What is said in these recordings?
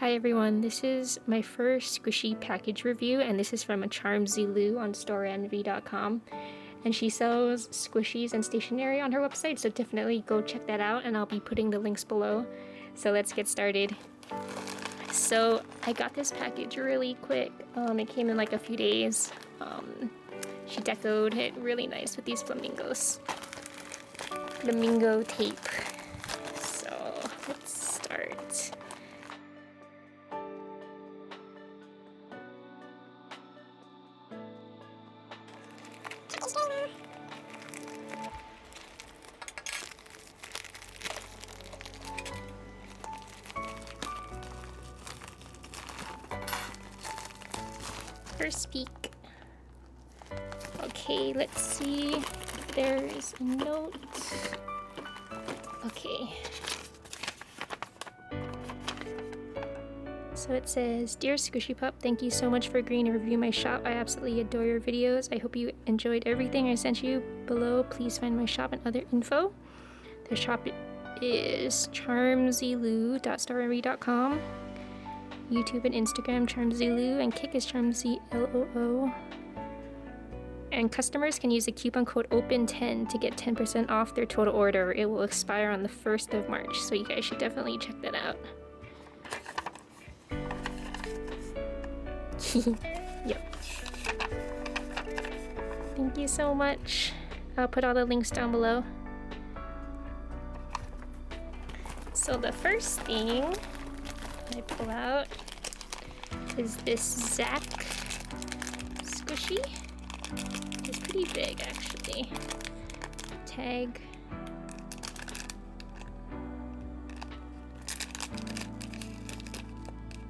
Hi everyone, this is my first squishy package review, and this is from a Charmsyloo on storeenvy.com, and she sells squishies and stationery on her website, so definitely go check that out, and I'll be putting the links below. So let's get started. So I got this package really quick. It came in like a few days. She decoed it really nice with these flamingos. Flamingo tape. So let's start. First peek. Okay, let's see if there is a note. Okay. So it says, "Dear Squishy Pup, thank you so much for agreeing to review my shop. I absolutely adore your videos. I hope you enjoyed everything I sent you. Below, please find my shop and other info." The shop is charmsyloo.storeenvy.com. YouTube and Instagram, Charmsyloo, and KIK is Charmsyloo. And customers can use the coupon code OPEN10 to get 10% off their total order. It will expire on the 1st of March, so you guys should definitely check that out. Yep. Thank you so much. I'll put all the links down below. So the first thing I pull out is this Zack squishy. It's pretty big actually. Tag.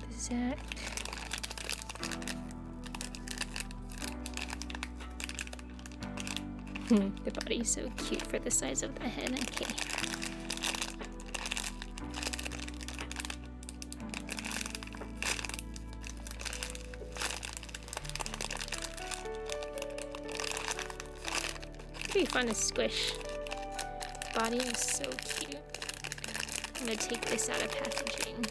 The Zack. The body's so cute for the size of the head. Okay. Pretty fun to squish. Body is so cute. I'm gonna take this out of packaging.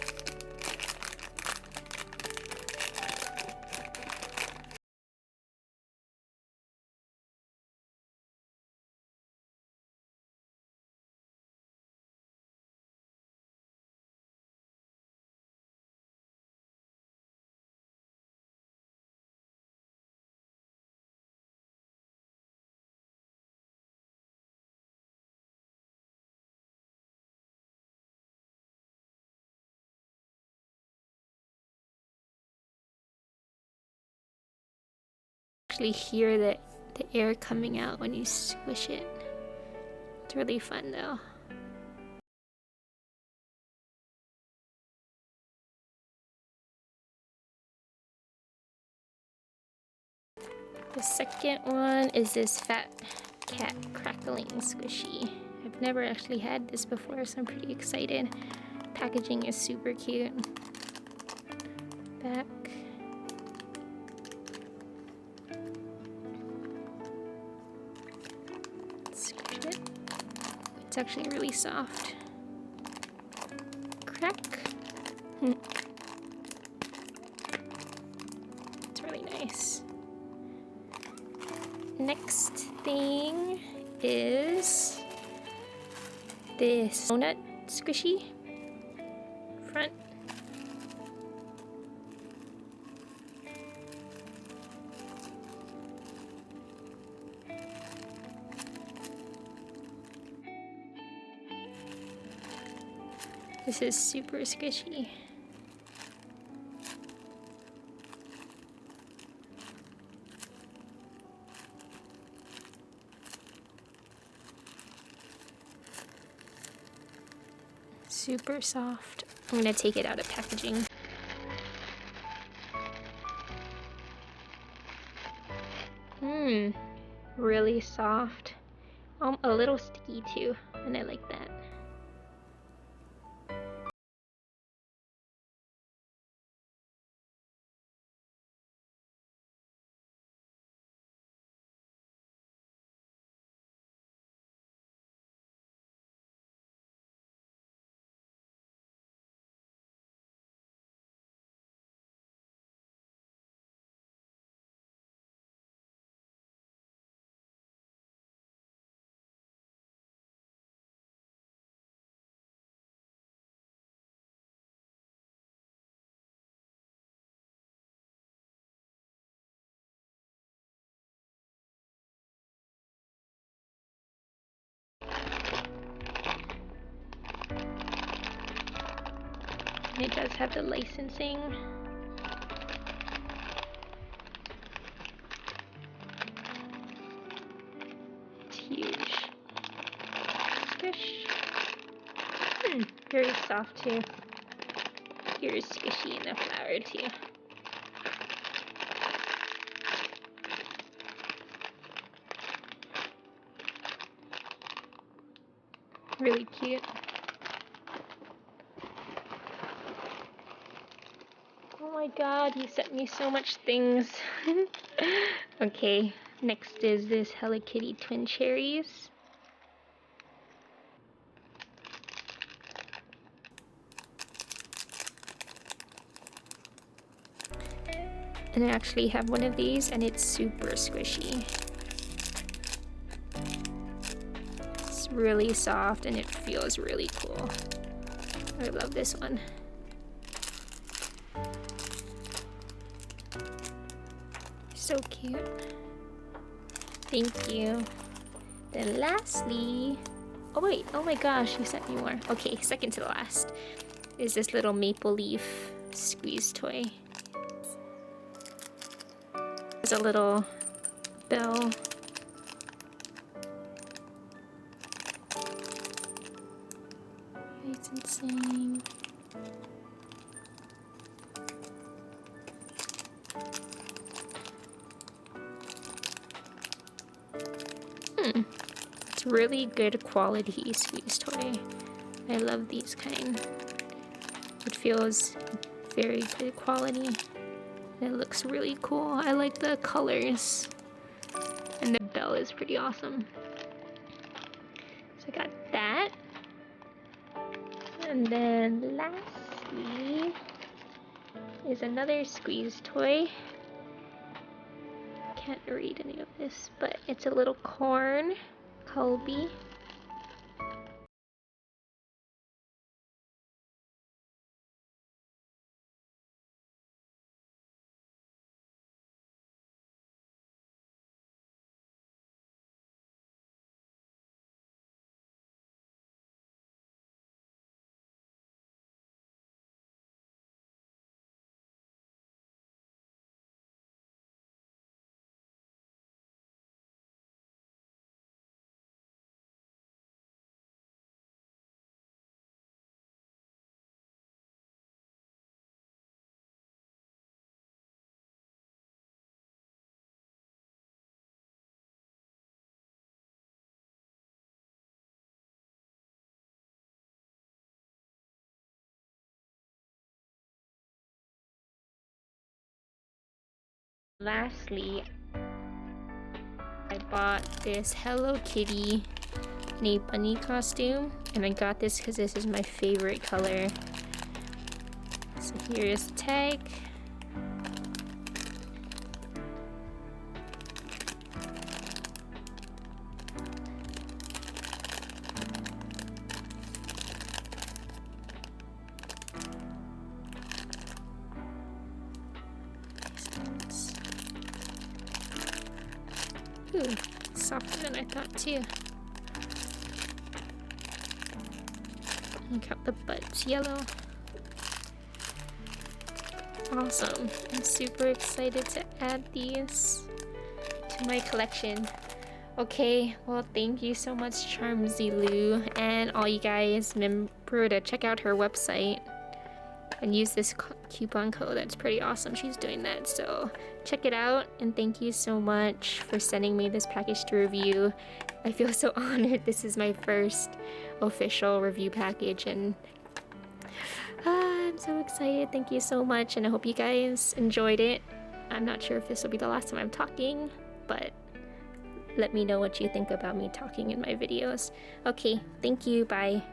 Actually hear the air coming out when you squish it. It's really fun though. The second one is this Fat Cat crackling squishy. I've never actually had this before, so I'm pretty excited. Packaging is super cute. Back. Squish it. It's actually really soft. Crack. It's really nice. Next thing is this donut squishy front. This is super squishy. Super soft. I'm gonna take it out of packaging. Really soft. A little sticky too, and I like that. And it does have the licensing. It's huge. Squish. Very soft too. Very squishy in the flower too. Really cute. Oh my god, you sent me so much things. Okay, next is this Hello Kitty Twin Cherries. And I actually have one of these and it's super squishy. It's really soft and it feels really cool. I love this one. So cute. Thank you. Then lastly, oh wait, oh my gosh, you sent me more. Okay, second to the last is this little maple leaf squeeze toy. There's a little bell. It's insane. It's really good quality squeeze toy. I love these kind. It feels very good quality. It looks really cool. I like the colors. And the bell is pretty awesome. So I got that. And then lastly is another squeeze toy. Can't read any of this, but it's a little corn Colby. Lastly, I bought this Hello Kitty Name bunny costume, and I got this because this is my favorite color. So here's the tag. Ooh, softer than I thought too. Look how the butt's yellow. Awesome. I'm super excited to add these to my collection. Okay, well thank you so much Charmsyloo, and all you guys, remember to check out her website and use this coupon code. That's pretty awesome. She's doing that, so check it out, and thank you so much for sending me this package to review. I feel so honored. This is my first official review package, and I'm so excited. Thank you so much, and I hope you guys enjoyed it. I'm not sure if this will be the last time I'm talking, but let me know what you think about me talking in my videos. Okay, thank you, bye.